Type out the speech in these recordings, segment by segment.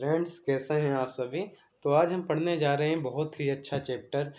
Friends, कैसे हैं आप सभी। तो आज हम पढ़ने जा रहे हैं बहुत ही अच्छा चैप्टर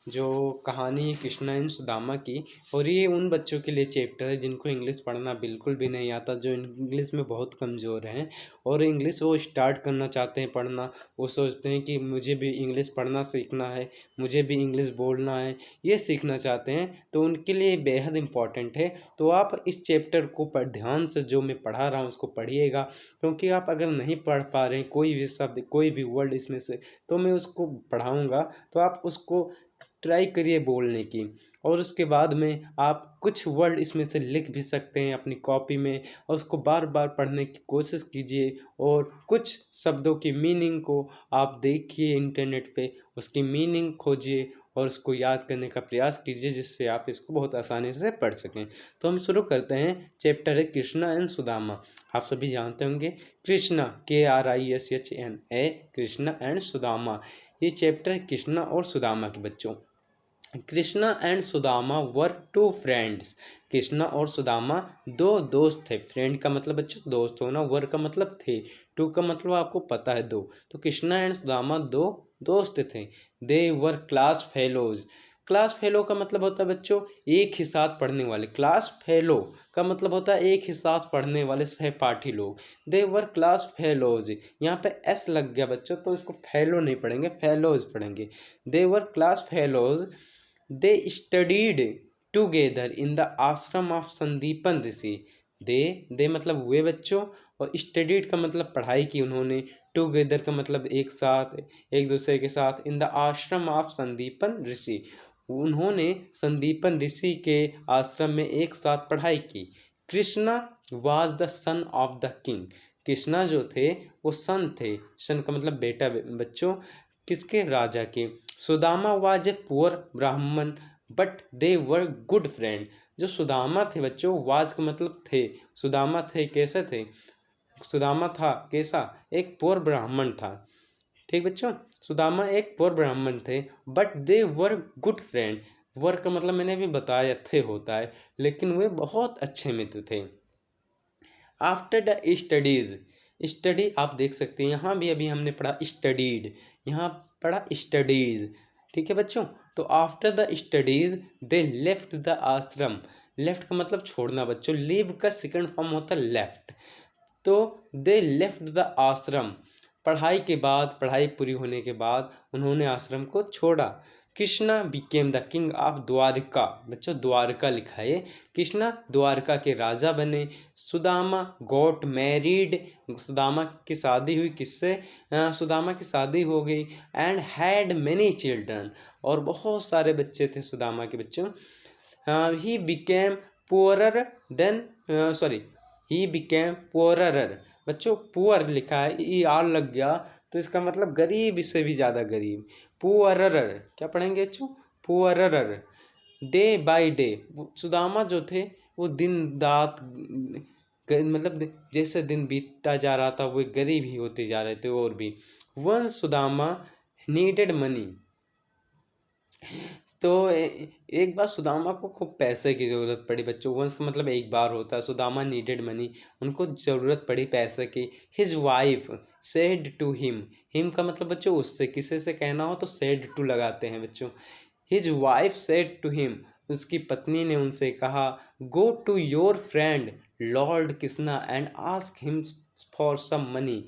जो कहानी है कृष्णा एंड सुदामा की। और ये उन बच्चों के लिए चैप्टर है जिनको इंग्लिश पढ़ना बिल्कुल भी नहीं आता, जो इंग्लिश में बहुत कमज़ोर हैं और इंग्लिश वो स्टार्ट करना चाहते हैं पढ़ना। वो सोचते हैं कि मुझे भी इंग्लिश पढ़ना सीखना है, मुझे भी इंग्लिश बोलना है, ये सीखना चाहते हैं, तो उनके लिए बेहद इम्पॉर्टेंट है। तो आप इस चैप्टर को ध्यान से जो मैं पढ़ा रहा हूँ उसको पढ़िएगा, क्योंकि आप अगर नहीं पढ़ पा रहे हैं कोई भी शब्द, कोई भी वर्ड इसमें से, तो मैं उसको पढ़ाऊँगा, तो आप उसको ट्राई करिए बोलने की। और उसके बाद में आप कुछ वर्ड इसमें से लिख भी सकते हैं अपनी कॉपी में, और उसको बार बार पढ़ने की कोशिश कीजिए। और कुछ शब्दों की मीनिंग को आप देखिए इंटरनेट पे, उसकी मीनिंग खोजिए और उसको याद करने का प्रयास कीजिए, जिससे आप इसको बहुत आसानी से पढ़ सकें। तो हम शुरू करते हैं। चैप्टर है कृष्णा एंड सुदामा। आप सभी जानते होंगे कृष्णा, KRISHNA, कृष्णा एंड सुदामा। ये चैप्टर है कृष्णा और सुदामा के बच्चों। Krishna and Sudama were two friends. Krishna और सुदामा दो दोस्त थे। फ्रेंड का मतलब बच्चों दोस्त होना, वर का मतलब थे, टू का मतलब आपको पता है दो। तो कृष्णा एंड सुदामा दो दोस्त थे। दे were class fellows. Class fellow का मतलब होता है बच्चों एक ही साथ पढ़ने वाले। क्लास फेलो का मतलब होता है एक ही साथ पढ़ने वाले सहपाठी लोग। दे वर क्लास फेलोज, यहाँ पे एस लग गया बच्चों, तो इसको फेलो नहीं पढ़ेंगे, फेलोज पढ़ेंगे। They were class fellows. They studied together in the ashram of Sandipan Rishi. They मतलब हुए बच्चों, और स्टडीड का मतलब पढ़ाई की उन्होंने, टुगेदर का मतलब एक साथ, एक दूसरे के साथ, इन द आश्रम ऑफ संदीपन ऋषि, उन्होंने संदीपन ऋषि के आश्रम में एक साथ पढ़ाई की। Krishna was the son of the king. Krishna जो थे वो सन थे, सन का मतलब बेटा बच्चों, किसके, राजा के। सुदामा वाज ए पुअर ब्राह्मण but they were good friend. जो सुदामा थे बच्चों, वाज का मतलब थे, सुदामा थे कैसे थे, सुदामा था कैसा, एक पुअर ब्राह्मण था। ठीक बच्चों, सुदामा एक पुअर ब्राह्मण थे, but they were good friend. Were का मतलब मैंने भी बताया थे होता है, लेकिन वे बहुत अच्छे मित्र थे। आफ्टर द स्टडीज, स्टडी आप देख सकते हैं, यहाँ भी अभी हमने पढ़ा स्टडीड, यहाँ पढ़ा स्टडीज। ठीक है बच्चों। तो after the studies they left the आश्रम। लेफ्ट का मतलब छोड़ना बच्चों, लीव का सेकंड फॉर्म होता है लेफ्ट। तो दे लेफ्ट द आश्रम, पढ़ाई के बाद, पढ़ाई पूरी होने के बाद उन्होंने आश्रम को छोड़ा। Krishna became the king of Dwarka. बच्चों द्वारका लिखा है, कृष्णा द्वारका के राजा बने। सुदामा गॉट मैरिड, सुदामा की शादी हुई, किससे, सुदामा की शादी हो गई। एंड हैड मेनी चिल्ड्रन, और बहुत सारे बच्चे थे सुदामा के बच्चों। He became poorer then, sorry, he became poorer. बच्चों पुअर लिखा है, ई आर लग गया, तो इसका मतलब गरीब, इससे भी ज़्यादा गरीब। पुअरर, क्या पढ़ेंगे बच्चों, poorer. Day by day, Sudama जो थे वो दिन रात, मतलब जैसे दिन बीतता जा रहा था वो गरीब ही होते जा रहे थे। और भी, वन सुदामा नीडेड मनी। तो एक बार सुदामा को खूब पैसे की ज़रूरत पड़ी बच्चों। वंस का मतलब एक बार होता है, सुदामा नीडेड मनी, उनको ज़रूरत पड़ी पैसे की। His wife said to him, him का मतलब बच्चों उससे, किसी से कहना हो तो सेड टू लगाते हैं बच्चों। His wife said to him, उसकी पत्नी ने उनसे कहा, go to your friend lord Krishna and ask him for some money.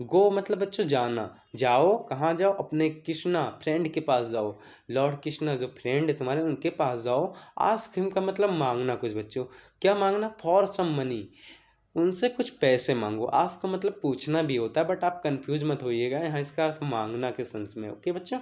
Go मतलब बच्चों जाना, जाओ, कहाँ जाओ, अपने कृष्णा फ्रेंड के पास जाओ, लॉर्ड कृष्णा जो फ्रेंड है तुम्हारे उनके पास जाओ। आस्क हिम का मतलब मांगना कुछ बच्चों, क्या मांगना, फॉर सम मनी, उनसे कुछ पैसे मांगो। आस्क का मतलब पूछना भी होता है, बट आप कंफ्यूज मत होइएगा, यहाँ इसका अर्थ मांगना के सेंस में। ओके बच्चों।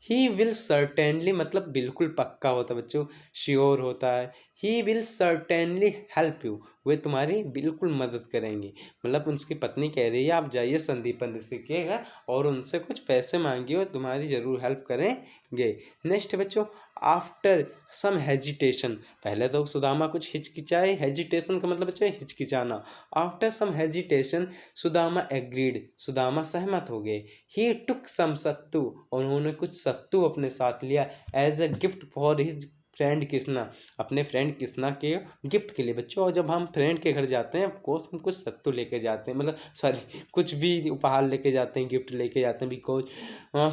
ही विल सर्टेनली मतलब बिल्कुल पक्का होता है बच्चों, श्योर होता है। He will certainly help you, वे तुम्हारी बिल्कुल मदद करेंगे। मतलब उसकी पत्नी कह रही है आप जाइए संदीपन ऋषि के घर और उनसे कुछ पैसे मांगिए, और तुम्हारी ज़रूर हेल्प करेंगे। नेक्स्ट बच्चों, आफ्टर सम हेजिटेशन, पहले तो सुदामा कुछ हिचकिचाए, हेजिटेशन का मतलब बच्चों हिचकिचाना। After some hesitation Sudama agreed, Sudama सहमत हो गए। ही टुक सम सत्तू, और उन्होंने कुछ सत्तू अपने साथ लिया, as a gift for his friend Krishna, अपने फ्रेंड कृष्णा के गिफ्ट के लिए बच्चों। और जब हम फ्रेंड के घर जाते हैं ऑफकोर्स हम कुछ सत्तू लेके जाते हैं, मतलब सॉरी कुछ भी उपहार लेके जाते हैं, गिफ्ट लेके जाते हैं। बिकॉज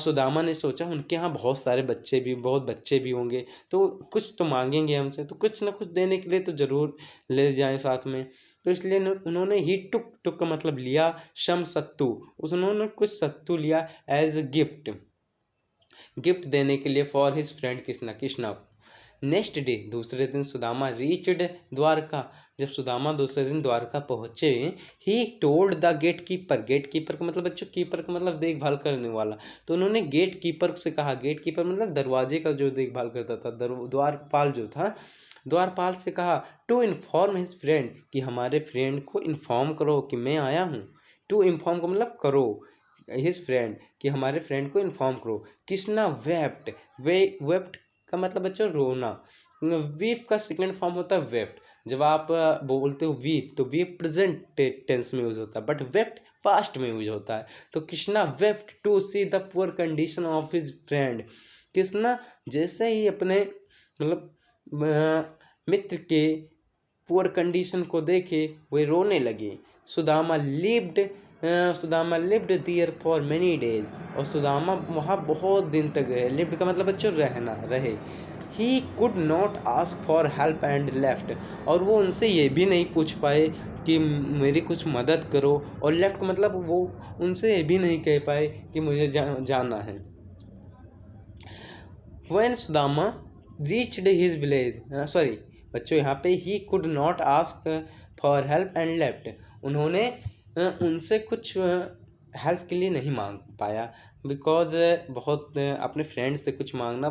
सुदामा ने सोचा उनके यहाँ बहुत बच्चे भी होंगे, तो कुछ तो मांगेंगे हमसे, तो कुछ ना कुछ देने के लिए तो ज़रूर ले जाएं साथ में। तो इसलिए उन्होंने ही टुक टुक का मतलब लिया शम सत्तू, उन्होंने कुछ सत्तू लिया एज ए गिफ्ट देने के लिए for his friend Krishna. Next day, दूसरे दिन सुदामा रीच्ड द्वारका, जब सुदामा दूसरे दिन द्वारका पहुंचे, he told the gate keeper का मतलब बच्चों, कीपर का मतलब देखभाल करने वाला। तो उन्होंने गेट कीपर से कहा, गेट कीपर मतलब दरवाजे का जो देखभाल करता था, द्वारपाल जो था, द्वारपाल से कहा टू इन्फॉर्म हिज फ्रेंड, कि हमारे फ्रेंड को इन्फॉर्म करो कि मैं आया हूँ। टू इन्फॉर्म का मतलब करो, हिज फ्रेंड, कि हमारे फ्रेंड को इन्फॉर्म करो। कृष्णा वेप्ट का मतलब बच्चों रोना। वीप का सेकेंड फॉर्म होता है वेप्ट। जब आप बोलते हो वीप, तो वीप प्रेजेंट टेंस में यूज होता है, बट वेप्ट पास्ट में यूज होता है। तो Krishna wept to see the poor condition of his friend. Krishna जैसे ही अपने मतलब मित्र के पुअर कंडीशन को देखे वे रोने लगे। Sudama lived there for many days, और सुदामा वहाँ बहुत दिन तक रहे। लिव्ड का मतलब बच्चों रहना, रहे। He could not ask for help and left, और वो उनसे ये भी नहीं पूछ पाए कि मेरी कुछ मदद करो, और लेफ्ट का मतलब वो उनसे ये भी नहीं कह पाए कि मुझे जाना है। When Sudama reached his village, sorry बच्चों यहाँ पे he could not ask for help and left, उन्होंने उनसे कुछ हेल्प के लिए नहीं मांग पाया। बिकॉज बहुत अपने फ्रेंड्स से कुछ मांगना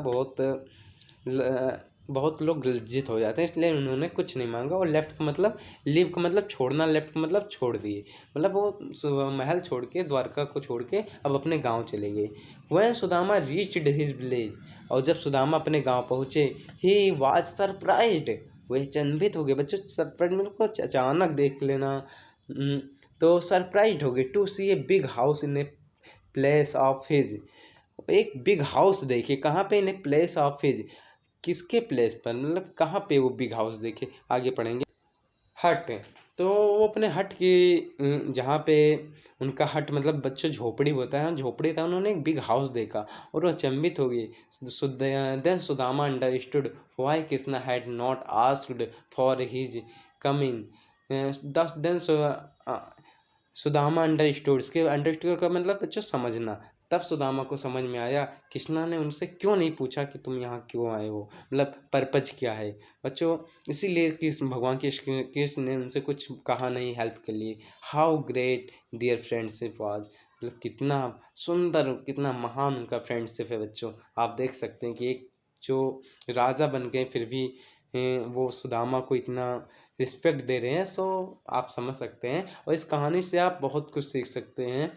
बहुत लोग लज्जित हो जाते हैं, इसलिए उन्होंने कुछ नहीं मांगा। और लेफ्ट का मतलब लीव का मतलब छोड़ना, लेफ्ट का मतलब छोड़ दिए, मतलब वो महल छोड़ के, द्वारका को छोड़ के अब अपने गांव चले गए। वह सुदामा रीच्ड हिज विलेज, और जब सुदामा अपने गांव पहुंचे, ही वाज सरप्राइज्ड, वह अचंभित हो गए। बच्चों सरप्राइज मतलब कुछ अचानक देख लेना, तो सरप्राइज्ड हो गए to see a big house in a place of his. एक बिग हाउस देखे, कहाँ पे? In a place of his, किसके प्लेस पर, मतलब कहाँ पे वो बिग हाउस देखे, आगे पढ़ेंगे। हट, तो वो अपने हट की जहाँ पे उनका हट मतलब बच्चों झोपड़ी होता है, झोपड़ी था, उन्होंने एक बिग हाउस देखा और वो अचंभित हो गए। Then Sudama understood why Krishna had not asked for his coming. Thus then Sudama understood, इसके अंडरस्टूड का मतलब बच्चों समझना। तब सुदामा को समझ में आया कृष्णा ने उनसे क्यों नहीं पूछा कि तुम यहाँ क्यों आए हो, मतलब पर्पज क्या है बच्चों। इसीलिए भगवान कृष्ण ने उनसे कुछ कहा नहीं हेल्प के लिए। How great their friendship was, मतलब कितना सुंदर, कितना महान उनका फ्रेंडशिप है बच्चों। आप देख सकते हैं कि एक जो राजा बन गए फिर भी वो सुदामा को इतना रिस्पेक्ट दे रहे हैं। सो आप समझ सकते हैं, और इस कहानी से आप बहुत कुछ सीख सकते हैं।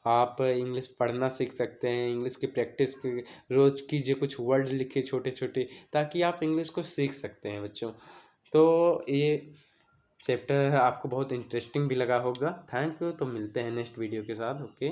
आप इंग्लिश पढ़ना सीख सकते हैं, इंग्लिश की प्रैक्टिस रोज़ कीजिए, कुछ वर्ड लिखिए छोटे छोटे, ताकि आप इंग्लिश को सीख सकते हैं बच्चों। तो ये चैप्टर आपको बहुत इंटरेस्टिंग भी लगा होगा। थैंक यू, तो मिलते हैं नेक्स्ट वीडियो के साथ। ओके।